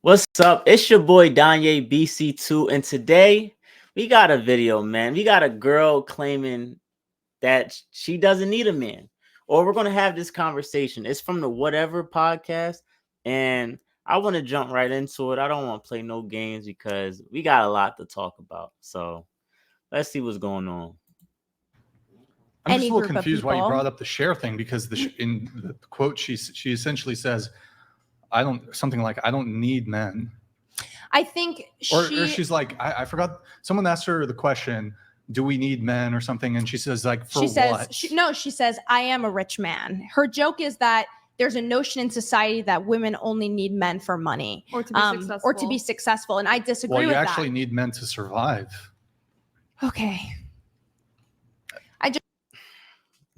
What's up? It's your boy Danye BC2, and today we got a video, man. We got a girl claiming that she doesn't need a man, or we're gonna have this conversation. It's from the Whatever podcast, and I want to jump right into it. I don't want to play no games because we got a lot to talk about. So let's see what's going on. I'm just a little confused why you brought up the share thing, because in the quote she essentially says, I don't need men. I think or she's like, I forgot, someone asked her the question, do we need men or something, and she says like, for what? She says I am a rich man. Her joke is that there's a notion in society that women only need men for money or to be successful. And I disagree with that. Well, you actually need men to survive. Okay.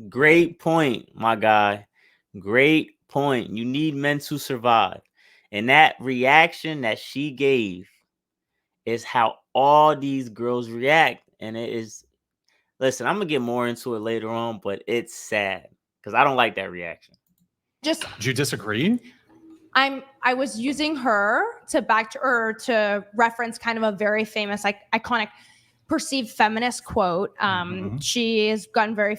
Great point, my guy. Great point. You need men to survive. And that reaction that she gave is how all these girls react. And it is, listen, I'm going to get more into it later on, but it's sad because I don't like that reaction. Do you disagree? I was using her to reference kind of a very famous, like iconic perceived feminist quote. She has gotten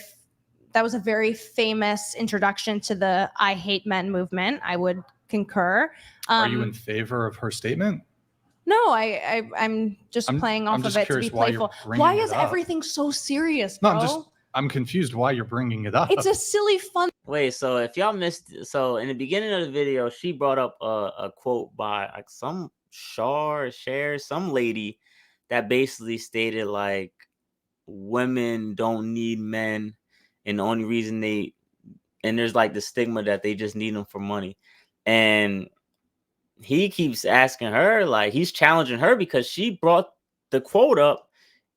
that was a very famous introduction to the I hate men movement. I would concur. Are you in favor of her statement? No, I'm just playing off of it to be playful. Why is everything so serious, bro? No, I'm confused why you're bringing it up. It's a silly fun. Wait, so if y'all missed, so in the beginning of the video, she brought up a quote by like some some lady that basically stated like women don't need men. And the only reason there's like the stigma that they just need them for money. And he keeps asking her, like he's challenging her because she brought the quote up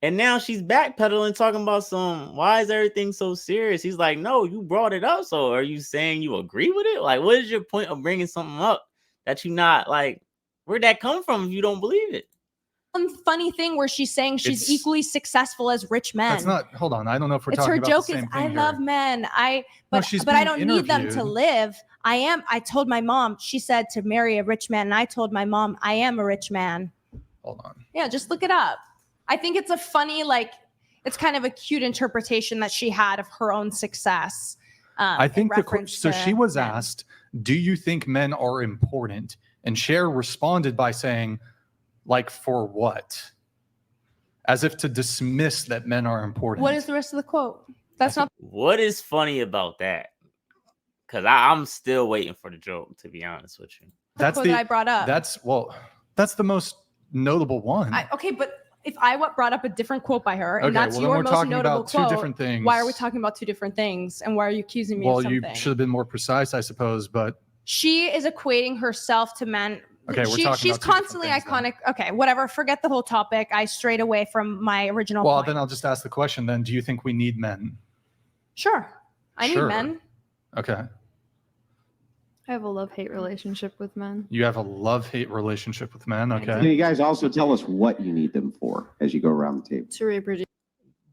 and now she's backpedaling talking about why is everything so serious? He's like, no, you brought it up. So are you saying you agree with it? Like, what is your point of bringing something up that you not like, where'd that come from if you don't believe it? Funny thing where she's saying she's equally successful as rich men. That's not, hold on, I don't know if we're talking about the same thing. It's her joke is I love men. But I don't need them to live. I told my mom, she said to marry a rich man, and I told my mom I am a rich man. Hold on. Yeah, just look it up. I think it's a funny, like, it's kind of a cute interpretation that she had of her own success. I think she was asked, do you think men are important? And Cher responded by saying, like, for what? As if to dismiss that men are important. What is the rest of the quote? That's not. What is funny about that? Because I'm still waiting for the joke, to be honest with you. That's the quote that I brought up. That's the most notable one. Okay, but if I brought up a different quote by her, and that's your most notable quote, two different things. Why are we talking about two different things? And why are you accusing me of something? Well, you should have been more precise, I suppose, but... She is equating herself to men... Okay, she's constantly iconic. Then. Okay, whatever. Forget the whole topic. I strayed away from my original point. Then I'll just ask the question then. Do you think we need men? Sure. I need men. Okay. I have a love-hate relationship with men. You have a love-hate relationship with men? Okay. Can you guys also tell us what you need them for as you go around the table? To reproduce.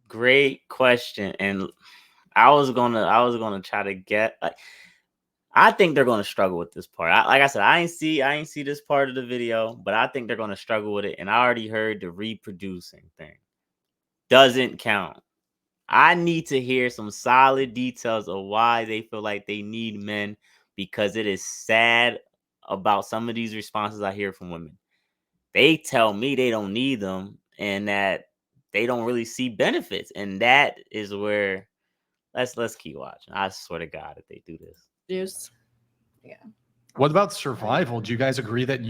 Great question. And I was gonna try to get I think they're going to struggle with this part. Like I said, I ain't see this part of the video, but I think they're going to struggle with it. And I already heard the reproducing thing doesn't count. I need to hear some solid details of why they feel like they need men, because it is sad about some of these responses I hear from women. They tell me they don't need them and that they don't really see benefits. And that is where let's keep watching. I swear to God, if they do this. Yeah. What about survival? Do you guys agree that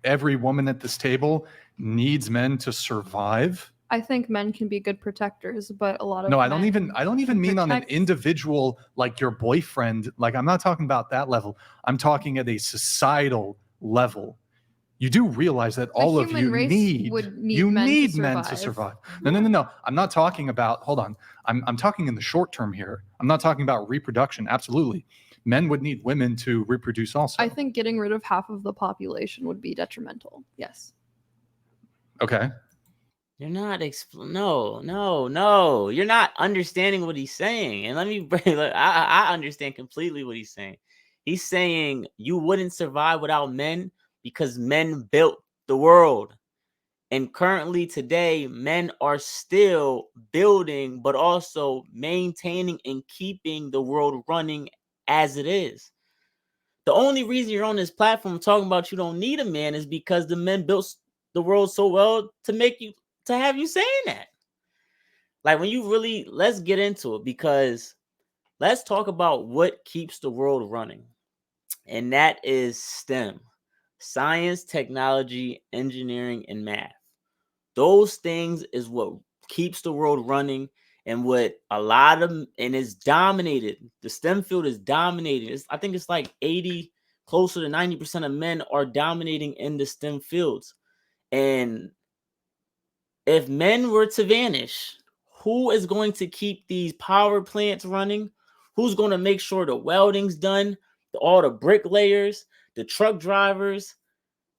every woman at this table needs men to survive? I think men can be good protectors, but a lot of I don't even mean on an individual, like your boyfriend. Like, I'm not talking about that level. I'm talking at a societal level. You do realize that all of you need men to survive. No. I'm not talking about, hold on. I'm talking in the short term here. I'm not talking about reproduction. Absolutely. Men would need women to reproduce also. I think getting rid of half of the population would be detrimental. Yes. Okay. You're not no. You're not understanding what he's saying. And let me bring. I understand completely what he's saying. He's saying you wouldn't survive without men, because men built the world. And currently today, men are still building, but also maintaining and keeping the world running as it is. The only reason you're on this platform talking about you don't need a man is because the men built the world so well to have you saying that. Like, when you really, let's get into it, because let's talk about what keeps the world running. And that is STEM: science, technology, engineering, and math. Those things is what keeps the world running, and what a lot of, and is dominated. The STEM field is dominating. I think it's like 80, closer to 90% of men are dominating in the STEM fields. And if men were to vanish, who is going to keep these power plants running? Who's going to make sure the welding's done? All the bricklayers, the truck drivers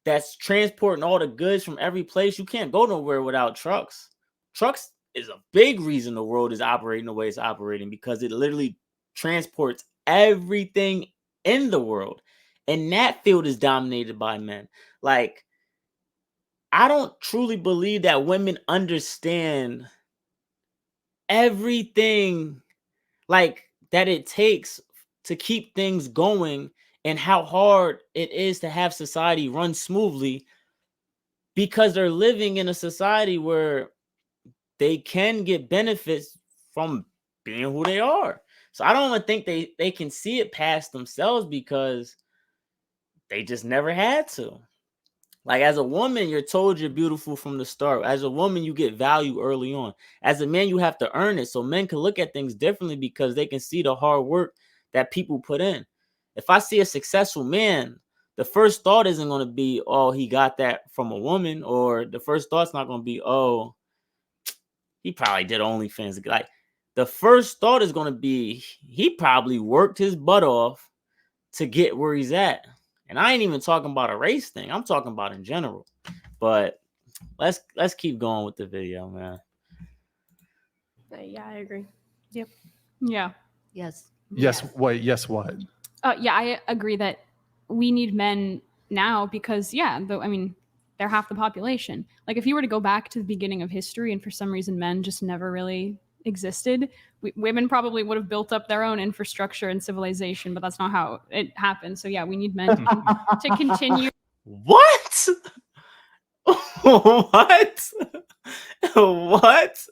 that's transporting all the goods from every place. You can't go nowhere without trucks. Trucks is a big reason the world is operating the way it's operating, because it literally transports everything in the world. And that field is dominated by men. Like, I don't truly believe that women understand everything, like, that it takes to keep things going, and how hard it is to have society run smoothly, because they're living in a society where they can get benefits from being who they are. So I don't even think they can see it past themselves, because they just never had to. Like, as a woman, you're told you're beautiful from the start. As a woman, you get value early on. As a man, you have to earn it. So men can look at things differently, because they can see the hard work that people put in. If I see a successful man, the first thought isn't going to be, oh, he got that from a woman. Or the first thought's not going to be, oh, he probably did OnlyFans. Like, the first thought is going to be, he probably worked his butt off to get where he's at. And I ain't even talking about a race thing. I'm talking about in general. But let's keep going with the video, man. Yeah, I agree. Yep. Yeah. Yes. Yes. What? Yes. What? Yeah, I agree that we need men now because, yeah, I mean, they're half the population. Like, if you were to go back to the beginning of history and for some reason men just never really existed, women probably would have built up their own infrastructure and civilization, but that's not how it happened. So, yeah, we need men to continue. What? What? What?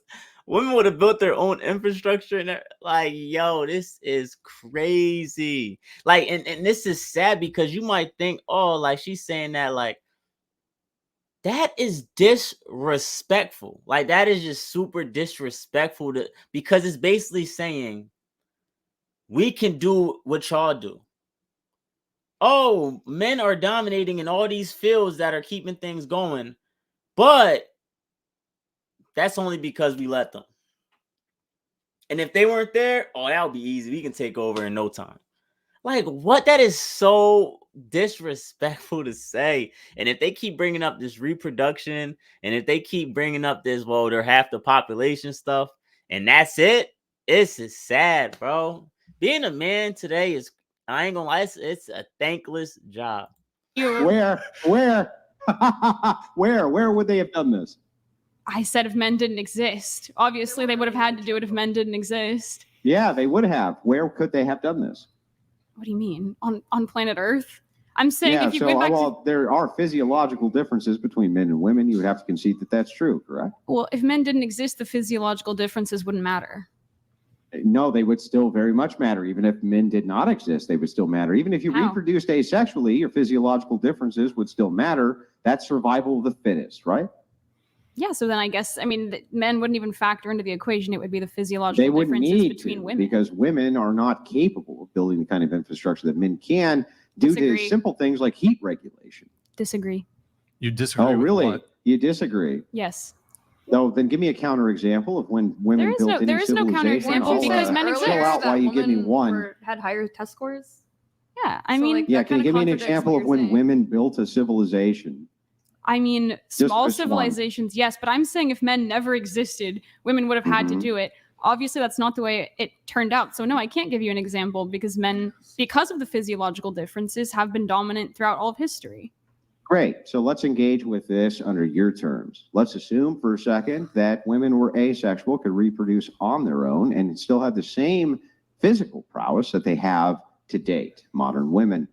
Women would have built their own infrastructure, and like, yo, this is crazy. Like, and this is sad, because you might think, oh, like, she's saying that, like, that is disrespectful. Like, that is just super disrespectful, because it's basically saying we can do what y'all do. Oh, men are dominating in all these fields that are keeping things going, but that's only because we let them. And if they weren't there, oh, that would be easy. We can take over in no time. Like, what? That is so disrespectful to say. And if they keep bringing up this reproduction, and if they keep bringing up this, well, they're half the population stuff, and that's it, it's just sad, bro. Being a man today is, I ain't gonna lie, it's a thankless job. Where would they have done this? I said if men didn't exist. Obviously, they would have had to do it if men didn't exist. Yeah, they would have. Where could they have done this? What do you mean? On planet Earth? I'm saying Yeah, if you so go back to... there are physiological differences between men and women. You would have to concede that that's true, correct? Well, if men didn't exist, the physiological differences wouldn't matter. No, they would still very much matter. Even if men did not exist, they would still matter. Even if you reproduced asexually, your physiological differences would still matter. That's survival of the fittest, right? Yeah, so then I guess, I mean, men wouldn't even factor into the equation. It would be the physiological differences between women. Because women are not capable of building the kind of infrastructure that men can due to simple things like heat regulation. Disagree. You disagree? Oh, really? What? You disagree? Yes. No, then give me a counterexample of when women built any civilization. There is no counterexample because men exist. Chill out while you give me one. Had higher test scores. Yeah, I mean, like, yeah, can you give me an example of when women built a civilization? I mean, small civilizations, yes, but I'm saying if men never existed, women would have had to do it. Obviously, that's not the way it turned out. So no, I can't give you an example because men, because of the physiological differences, have been dominant throughout all of history. Great. So let's engage with this under your terms. Let's assume for a second that women were asexual, could reproduce on their own, and still have the same physical prowess that they have to date, modern women.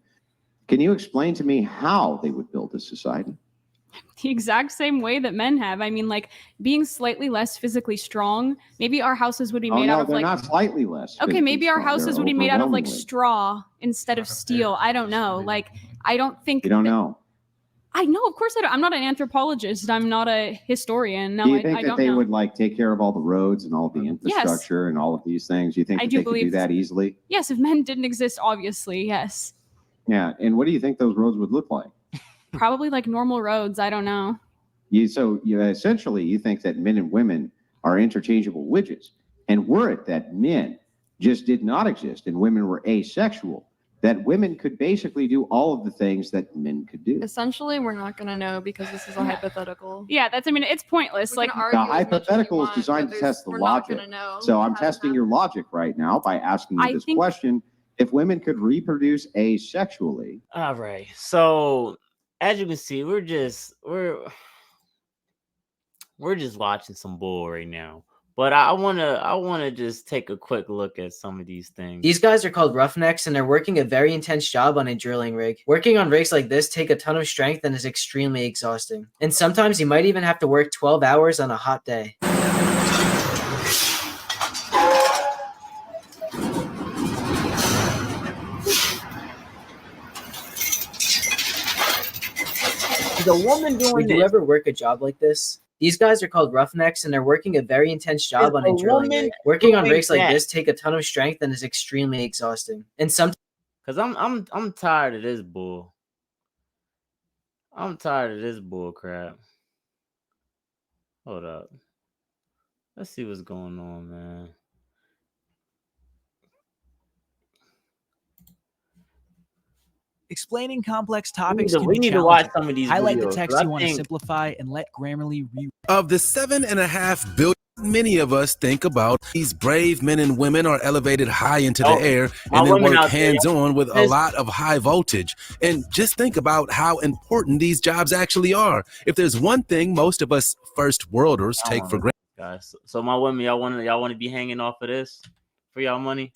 Can you explain to me how they would build a society? The exact same way that men have. I mean, like being slightly less physically strong. Maybe our houses would be made out of like not slightly less. Okay, maybe our strong. houses They're would be made out of like overwhelmingly. straw instead of steel. I don't know. Like I don't think You don't know. I know, of course I don't. I'm not an anthropologist. I'm not a historian. No, Do you think I that don't they know. would like take care of all the roads and all the infrastructure and all of these things? You think I that do they could do believe- that easily? Yes, if men didn't exist, obviously, yes. Yeah. And what do you think those roads would look like? Probably like normal roads. I don't know. So essentially you think that men and women are interchangeable widgets. And were it that men just did not exist and women were asexual, that women could basically do all of the things that men could do. Essentially, we're not going to know because this is a hypothetical. Yeah, I mean, it's pointless. We like can argue The as much as you hypothetical is want, designed but to test the we're not logic. gonna know So I'm how it testing your happens. logic right now by asking you I this think- question. If women could reproduce asexually. All right. So as you can see, we're just watching some bull right now. But I wanna just take a quick look at some of these things. These guys are called roughnecks, and they're working a very intense job on a drilling rig. Working on rigs like this take a ton of strength and is extremely exhausting. And sometimes you might even have to work 12 hours on a hot day. The woman doing Would you ever work a job like this? These guys are called roughnecks, and they're working a very intense job on a drilling rig. Working on rigs like this take a ton of strength and is extremely exhausting. And sometimes, because I'm tired of this bull. I'm tired of this bull crap. Hold up. Let's see what's going on, man. Explaining complex topics we can be need to watch challenging. some of these Highlight videos, the text 'cause I you want to think- simplify and let Grammarly read. Of the 7.5 billion, many of us think about these brave men and women are elevated high into the air and then work hands-on with a lot of high voltage. And just think about how important these jobs actually are. If there's one thing most of us first worlders take for granted. Guys, so my women, y'all want to be hanging off of this for y'all money?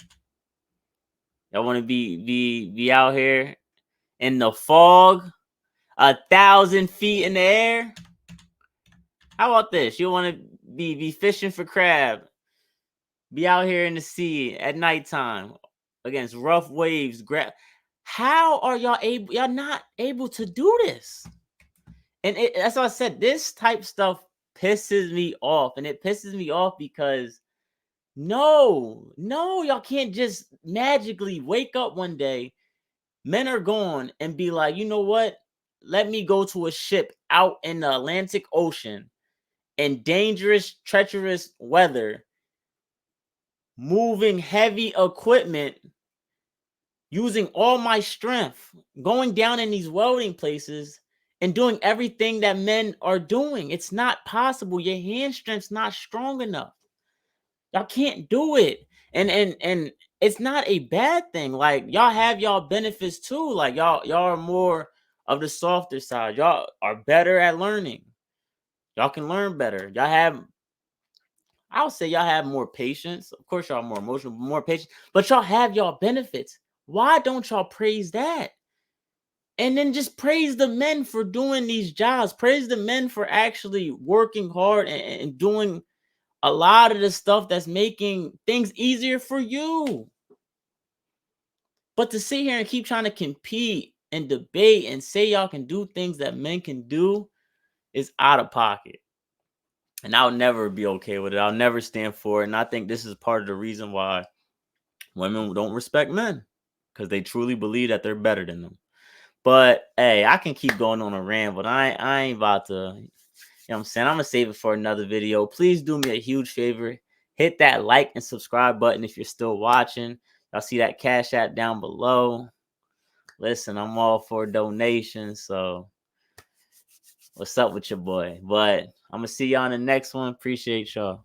Y'all want to be out here in the fog, 1,000 feet in the air? How about this? You want to be fishing for crab, be out here in the sea at nighttime against rough waves. How are y'all able? Y'all not able to do this? And that's why I said this type stuff pisses me off, and it pisses me off because no, y'all can't just magically wake up one day, men are gone, and be like, you know what? Let me go to a ship out in the Atlantic Ocean in dangerous, treacherous weather, moving heavy equipment, using all my strength, going down in these welding places and doing everything that men are doing. It's not possible. Your hand strength's not strong enough. Y'all can't do it. And it's not a bad thing. Like, y'all have y'all benefits too. Like, y'all are more of the softer side. Y'all are better at learning. Y'all can learn better. I would say y'all have more patience. Of course, y'all are more emotional, more patient, but y'all have y'all benefits. Why don't y'all praise that? And then just praise the men for doing these jobs. Praise the men for actually working hard and doing a lot of the stuff that's making things easier for you. But to sit here and keep trying to compete and debate and say y'all can do things that men can do is out of pocket. And I'll never be okay with it. I'll never stand for it. And I think this is part of the reason why women don't respect men, because they truly believe that they're better than them. But hey, I can keep going on a rant, but I ain't about to, you know what I'm saying? I'm gonna save it for another video. Please do me a huge favor. Hit that like and subscribe button if you're still watching. Y'all see that Cash App down below. Listen, I'm all for donations, so what's up with your boy? But I'm gonna see y'all on the next one. Appreciate y'all.